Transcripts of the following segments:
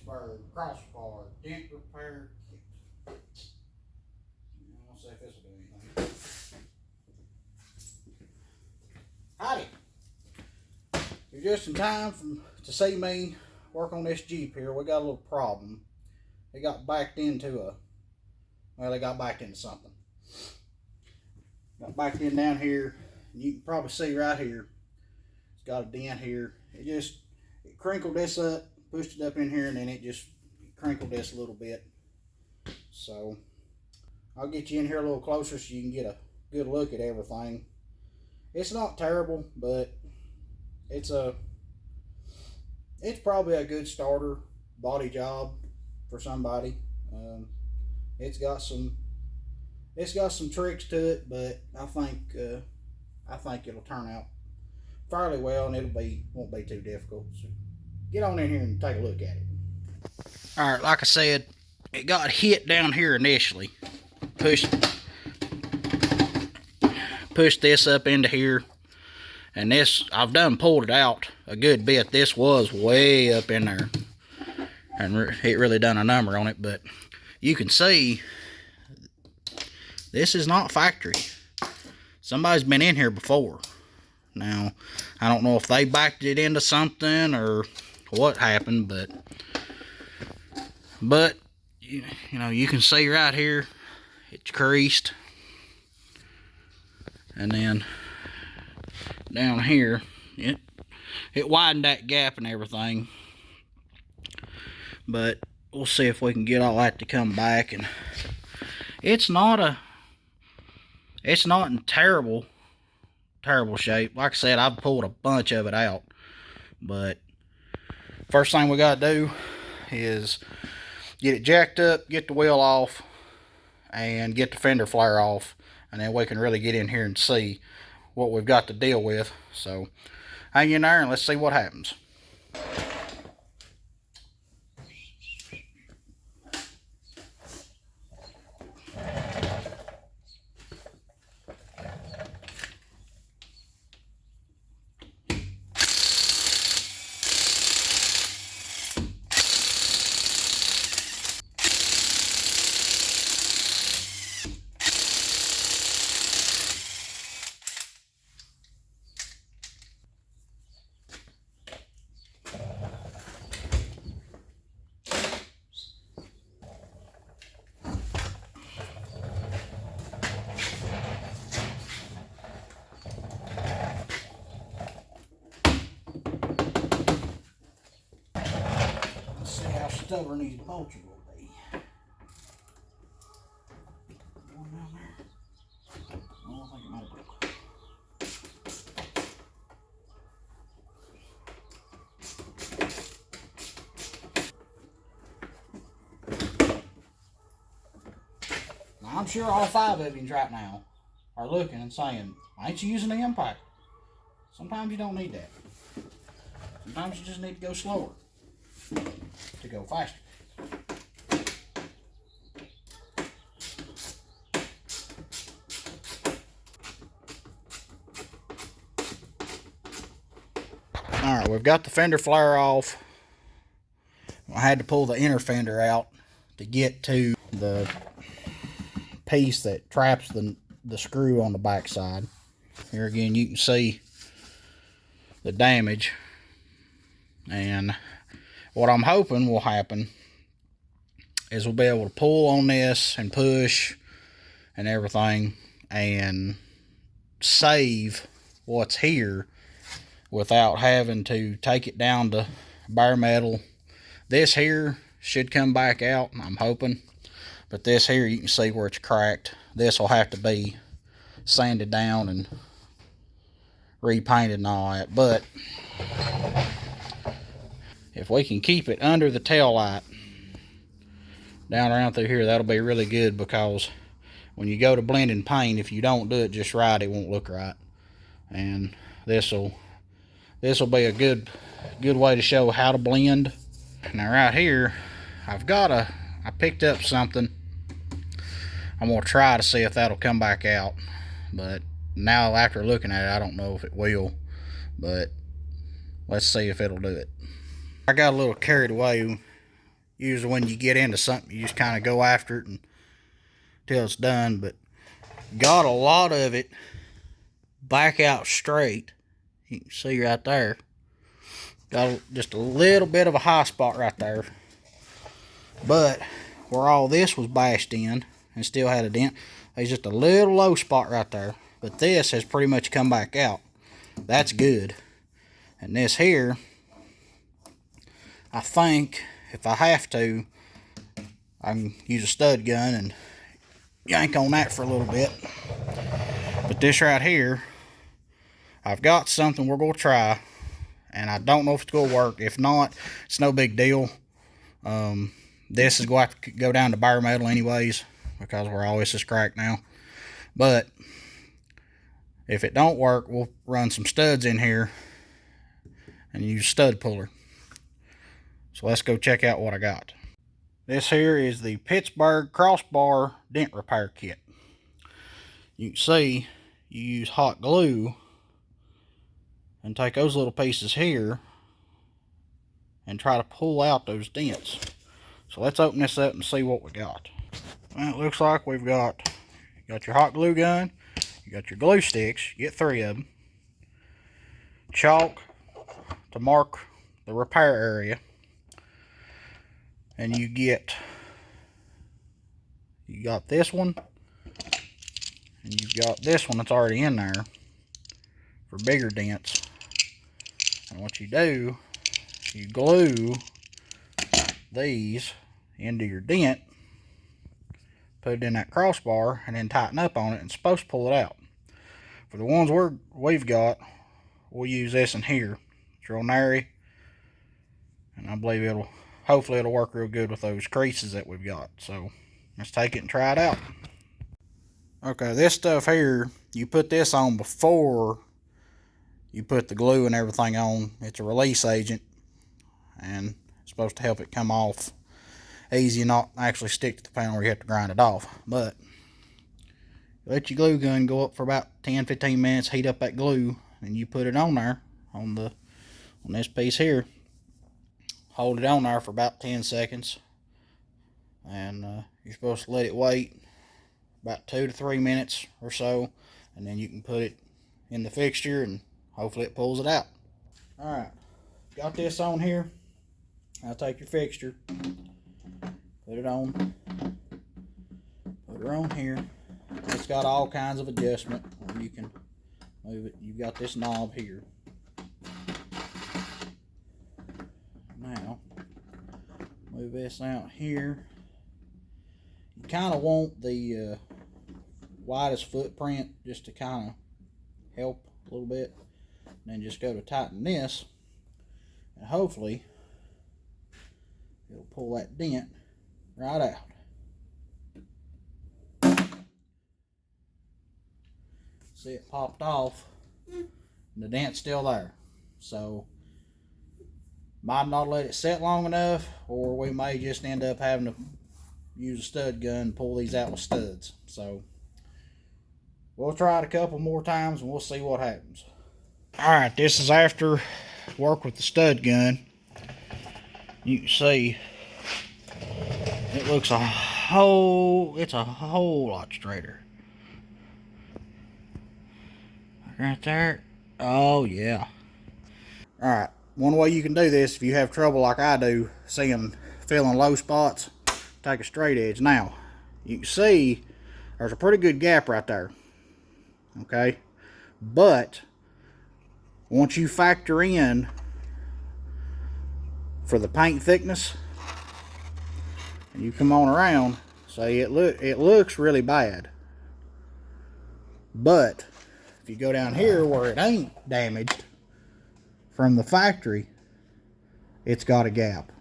Lynchburg crossbar dent repair kit. Let's see if this will do anything. Howdy. You're just in time to see me work on this Jeep here. We got a little problem. It got backed into they got backed into something. Got backed in down here. You can probably see right here. It's got a dent here. It crinkled this up, pushed it up in here, and then it just crinkled this a little bit. So I'll get you in here a little closer so you can get a good look at everything. It's not terrible, but it's probably a good starter body job for somebody. It's got some tricks to it, but I think it'll turn out fairly well, and won't be too difficult. So get on in here and take a look at it. All right, like I said, it got hit down here initially. Pushed this up into here, and this I've done pulled it out a good bit. This was way up in there, and it really done a number on it. But you can see this is not factory. Somebody's been in here before. Now, I don't know if they backed it into something or what happened, but you know, you can see right here it's creased, and then down here it widened that gap and everything. But we'll see if we can get all that to come back. And it's not in terrible shape. Like I said, I've pulled a bunch of it out, but first thing we gotta do is get it jacked up, get the wheel off, and get the fender flare off, and then we can really get in here and see what we've got to deal with. So hang in there and let's see what happens. Stubborn these bolts will be. One down there. Oh, I think it might have broke. Now, I'm sure all 5 of you right now are looking and saying, "Why ain't you using the impact?" Sometimes you don't need that. Sometimes you just need to go slower to go faster. Alright, we've got the fender flare off. I had to pull the inner fender out to get to the piece that traps the screw on the back side. Here again you can see the damage, and what I'm hoping will happen is we'll be able to pull on this and push and everything and save what's here without having to take it down to bare metal. This here should come back out, I'm hoping, but this here you can see where it's cracked. This will have to be sanded down and repainted and all that. But if we can keep it under the tail light down around through here, that'll be really good, because when you go to blending paint, if you don't do it just right, it won't look right. And this'll be a good way to show how to blend. Now right here, I picked up something. I'm gonna try to see if that'll come back out, but now after looking at it, I don't know if it will, but let's see if it'll do it. I got a little carried away Usually when you get into something, you just kind of go after it until it's done. But got a lot of it back out straight. You can see right there. Got just a little bit of a high spot right there. But where all this was bashed in and still had a dent, there's just a little low spot right there. But this has pretty much come back out. That's good. And this here, I think if I have to, I can use a stud gun and yank on that for a little bit. But this right here, I've got something we're going to try, and I don't know if it's going to work. If not, it's no big deal. This is going to have to go down to bare metal anyways, because we're always this cracked now. But if it don't work, we'll run some studs in here and use stud puller. So let's go check out what I got. This here is the Pittsburgh crossbar dent repair kit. You can see you use hot glue and take those little pieces here and try to pull out those dents. So let's open this up and see what we got. Well, it looks like we've got your hot glue gun, you got your glue sticks, you get 3 of them, chalk to mark the repair area, and you got this one, and you've got this one that's already in there for bigger dents. And what you do, you glue these into your dent, put it in that crossbar, and then tighten up on it, and it's supposed to pull it out. For the ones we've got, we'll use this in here. It's real nary, and I believe hopefully it'll work real good with those creases that we've got. So let's take it and try it out. Okay, this stuff here, you put this on before you put the glue and everything on. It's a release agent, and it's supposed to help it come off easy and not actually stick to the panel where you have to grind it off. But let your glue gun go up for about 10-15 minutes, heat up that glue, and you put it on there on this piece here. Hold it on there for about 10 seconds, and you're supposed to let it wait about 2 to 3 minutes or so, and then you can put it in the fixture and hopefully it pulls it out. Alright, got this on here. Now take your fixture, put it on, put her on here. It's got all kinds of adjustment where you can move it. You've got this knob here. Now, move this out here. You kind of want the widest footprint just to kind of help a little bit. And then just go to tighten this, and hopefully it'll pull that dent right out. See, it popped off, and the dent's still there. So might not let it set long enough, or we may just end up having to use a stud gun and pull these out with studs. So we'll try it a couple more times and we'll see what happens. Alright, this is after work with the stud gun. You can see it looks it's a whole lot straighter. Right there. Oh yeah. Alright, one way you can do this if you have trouble like I do filling low spots, take a straight edge. Now, you can see there's a pretty good gap right there. Okay? But once you factor in for the paint thickness, and you come on around, say it looks really bad. But if you go down here where it ain't damaged from the factory, it's got a gap.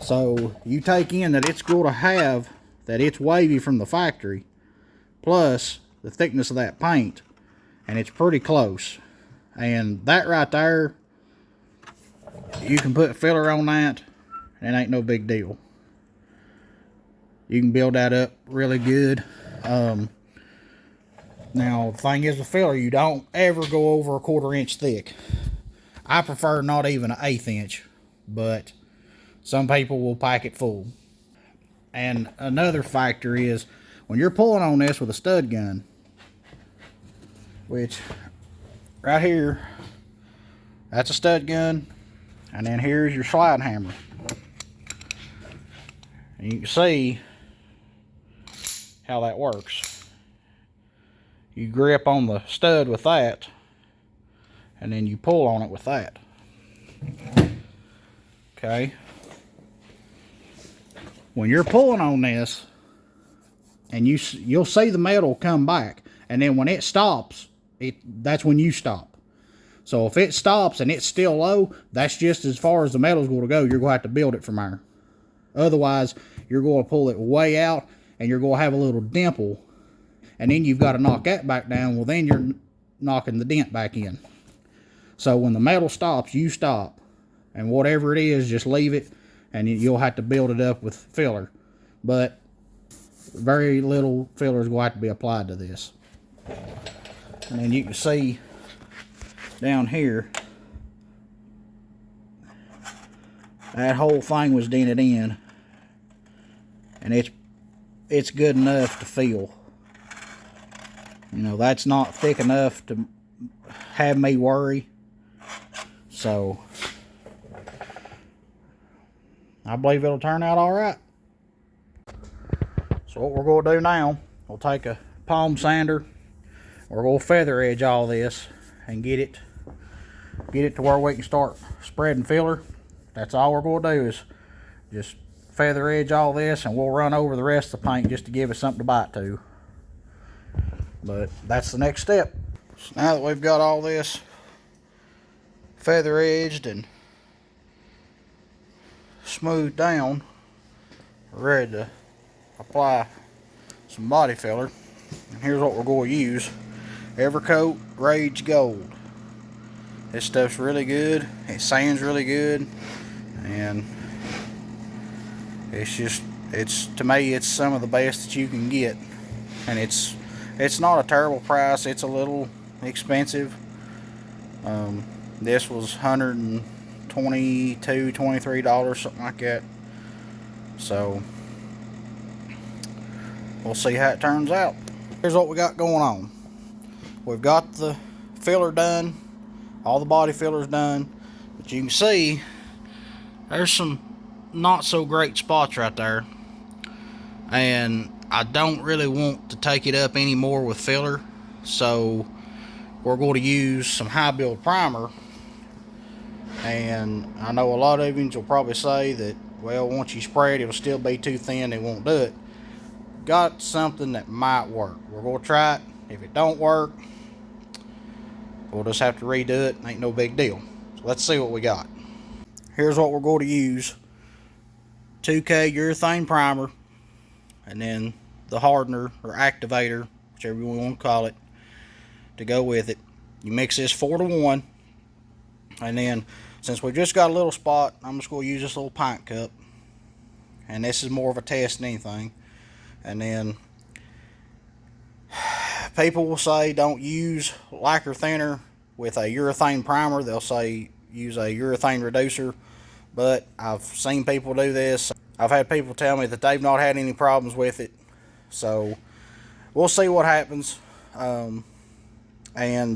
So you take in that it's going to have that it's wavy from the factory, plus the thickness of that paint, and it's pretty close. And that right there, you can put filler on that, and it ain't no big deal. You can build that up really good. Now, the thing is with filler, you don't ever go over a 1/4 inch thick. I prefer not even an 1/8 inch, but Some people will pack it full. And another factor is when you're pulling on this with a stud gun, which right here, that's a stud gun, and then here's your slide hammer. And you can see how that works. You grip on the stud with that, and then you pull on it with that. Okay. When you're pulling on this, and you'll see the metal come back, and then when it stops, that's when you stop. So if it stops and it's still low, that's just as far as the metal's going to go. You're going to have to build it from there. Otherwise, you're going to pull it way out, and you're going to have a little dimple, and then you've got to knock that back down. Well, then you're knocking the dent back in. So when the metal stops, you stop, and whatever it is, just leave it, and you'll have to build it up with filler. But very little filler is going to have to be applied to this. And then you can see down here, that whole thing was dented in, and it's good enough to feel. You know, that's not thick enough to have me worry. So I believe it'll turn out all right. So what we're going to do now, we'll take a palm sander. We're going to feather edge all this and get it to where we can start spreading filler. That's all we're going to do is just feather edge all this, and we'll run over the rest of the paint just to give us something to bite to. But that's the next step. So now that we've got all this feather edged and smoothed down, we're ready to apply some body filler. And here's what we're going to use. Evercoat Rage Gold. This stuff's really good. It sands really good, and to me, it's some of the best that you can get. And it's not a terrible price. It's a little expensive. This was $122, $23, something like that. So we'll see how it turns out. Here's what we got going on. We've got the filler done. All the body filler's done. But you can see there's some not so great spots right there. And I don't really want to take it up anymore with filler. So we're going to use some high build primer. And I know a lot of you will probably say that, well, once you spray it, it'll still be too thin, it won't do it. Got something that might work. We're going to try it. If it don't work, we'll just have to redo it. Ain't no big deal. So let's see what we got. Here's what we're going to use. 2K urethane primer, and then the hardener or activator, whichever you want to call it, to go with it. You mix this 4-to-1, and then since we just got a little spot, I'm just going to use this little pint cup, and this is more of a test than anything. And then people will say don't use lacquer thinner with a urethane primer. They'll say use a urethane reducer, but I've seen people do this. I've had people tell me that they've not had any problems with it. So we'll see what happens. And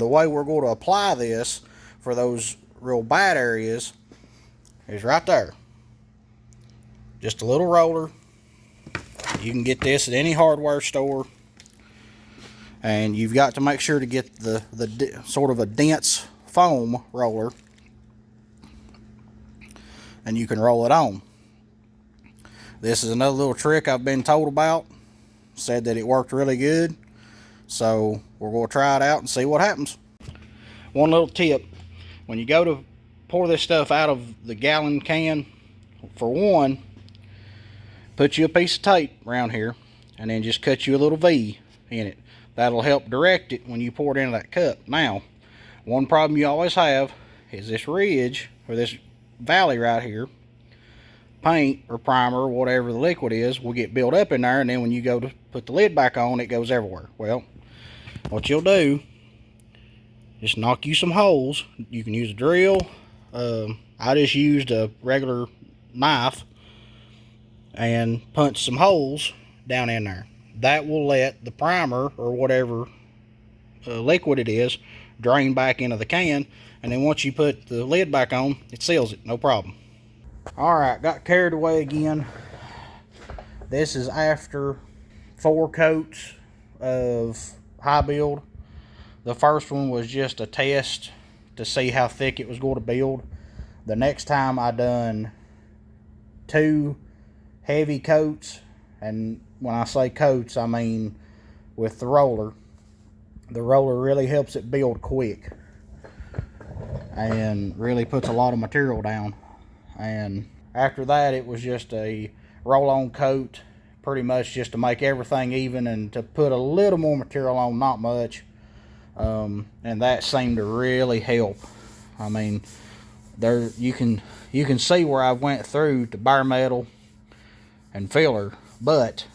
the way we're going to apply this for those real bad areas is right there. Just a little roller. You can get this at any hardware store, and you've got to make sure to get the sort of a dense foam roller, and you can roll it on. This is another little trick I've been told about. Said that it worked really good, so we're going to try it out and see what happens. One little tip: when you go to pour this stuff out of the gallon can, for one, put you a piece of tape around here, and then just cut you a little V in it. That'll help direct it when you pour it into that cup. Now, one problem you always have is this ridge, or this valley right here, paint or primer or whatever the liquid is, will get built up in there, and then when you go to put the lid back on, it goes everywhere. Well, what you'll do, just knock you some holes. You can use a drill. I just used a regular knife and punch some holes down in there. That will let the primer or whatever liquid it is drain back into the can, and then once you put the lid back on, it seals it, no problem. Alright, got carried away again. This is after 4 coats of high build. The first one was just a test to see how thick it was going to build. The next time I done 2 heavy coats, and when I say coats, I mean with the roller. The roller really helps it build quick and really puts a lot of material down. And after that, it was just a roll-on coat, pretty much just to make everything even and to put a little more material on, not much. And that seemed to really help. I mean, there you can see where I went through to bare metal and filler, but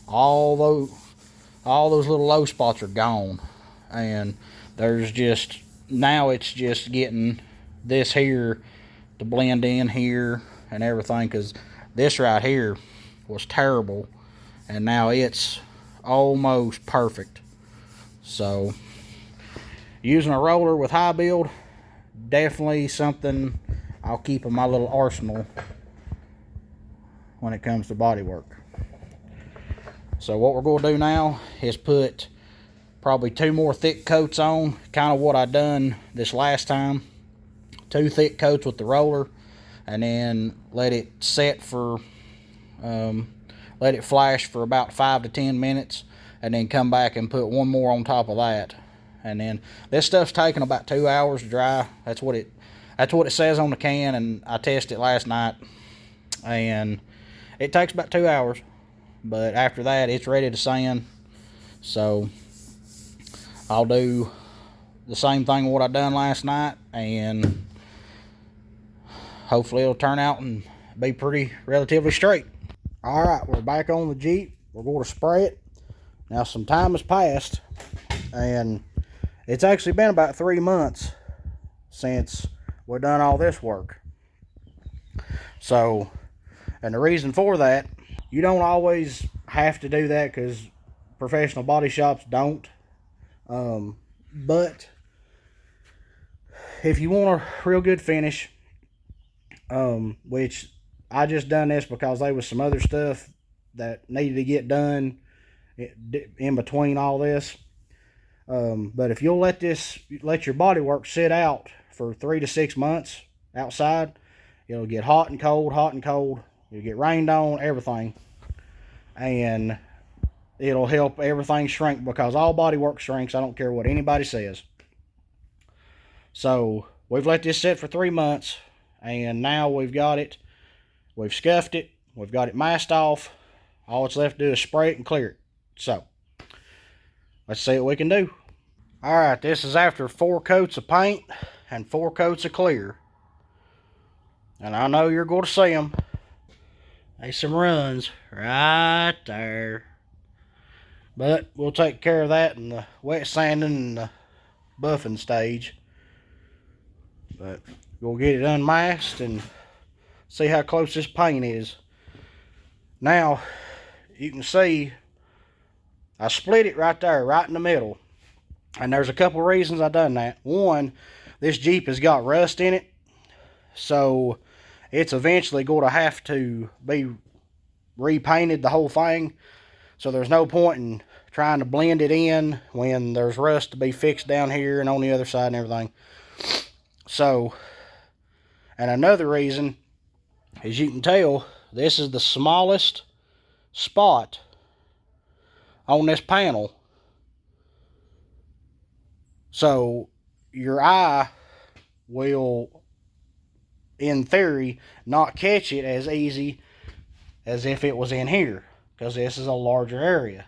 all those little low spots are gone, and there's just, now it's just getting this here to blend in here and everything, because this right here was terrible and now it's almost perfect. So using a roller with high build, definitely something I'll keep in my little arsenal when it comes to body work. So what we're going to do now is put probably 2 more thick coats on, kind of what I done this last time. 2 thick coats with the roller, and then let it set for let it flash for about 5 to 10 minutes, and then come back and put 1 more on top of that. And then this stuff's taking about 2 hours to dry. That's what it says on the can, and I tested it last night, and it takes about 2 hours. But after that, it's ready to sand. So I'll do the same thing what I done last night, and hopefully it'll turn out and be pretty relatively straight. Alright, we're back on the Jeep. We're going to spray it. Now some time has passed, and it's actually been about 3 months since we've done all this work. So, and the reason for that, you don't always have to do that because professional body shops don't. But if you want a real good finish, which I just done this because there was some other stuff that needed to get done in between all this. But if you'll let your body work sit out for 3 to 6 months outside, it'll get hot and cold, hot and cold. You'll get rained on, everything. And it'll help everything shrink, because all body work shrinks. I don't care what anybody says. So we've let this sit for 3 months, and now we've got it. We've scuffed it. We've got it masked off. All it's left to do is spray it and clear it. So let's see what we can do. Alright, this is after 4 coats of paint and 4 coats of clear. And I know you're going to see them. There's some runs right there. But we'll take care of that in the wet sanding and the buffing stage. But we'll get it unmasked and see how close this paint is. Now, you can see I split it right there, right in the middle. And there's a couple of reasons I done that. One, this Jeep has got rust in it, so it's eventually going to have to be repainted, the whole thing. So there's no point in trying to blend it in when there's rust to be fixed down here and on the other side and everything. So, and another reason, as you can tell, this is the smallest spot on this panel. So your eye will, in theory, not catch it as easy as if it was in here, because this is a larger area.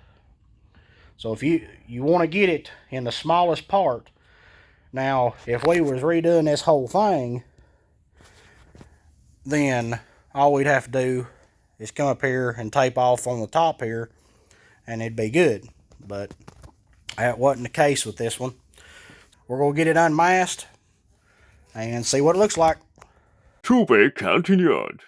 So if you want to get it in the smallest part. Now, if we was redoing this whole thing, then all we'd have to do is come up here and tape off on the top here, and it'd be good. But that wasn't the case with this one. We're going to get it unmasked and see what it looks like. To be continued.